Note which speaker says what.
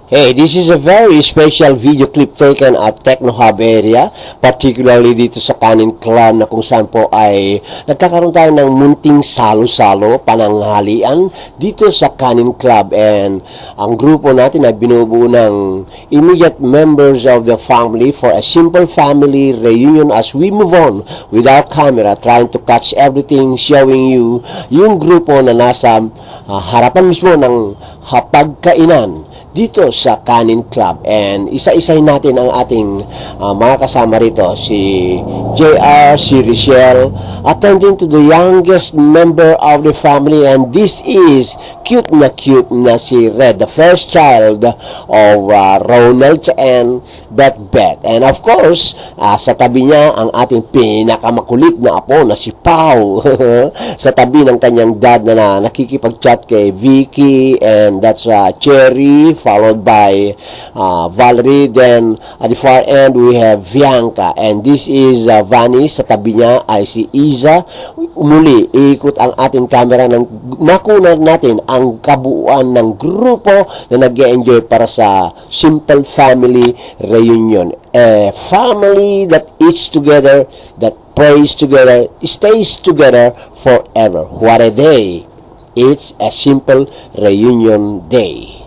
Speaker 1: Hey, this is a very special video clip taken at Techno Hub area, particularly dito sa Kanin Clan na kung saan po ay nagkakaroon tayo ng munting salo-salo, pananghalian dito sa Kanin Club, and ang grupo natin ay binubuo ng immediate members of the family for a simple family reunion as we move on without camera, trying to catch everything, showing you yung grupo na nasa harapan mismo ng hapagkainan dito sa Kanin Club. And isa-isahin natin ang ating mga kasama rito, si JR, si Richelle, attending to the youngest member of the family, and this is cute na si Red, the first child of Ronald and Beth. And of course, sa tabi niya ang ating pinakamakulit na apo na si Pau sa tabi ng kanyang dad na nakikipag-chat kay Vicky, and that's Cherry, followed by Valerie. Then at the far end we have Bianca, and this is Vanny. Sa tabi niya ay si Iza. Muli, ikot ang ating camera nang makunan natin ang kabuuan ng grupo na nag-enjoy para sa simple family reunion. A family that eats together, that prays together, stays together forever. What a day! It's a simple reunion day.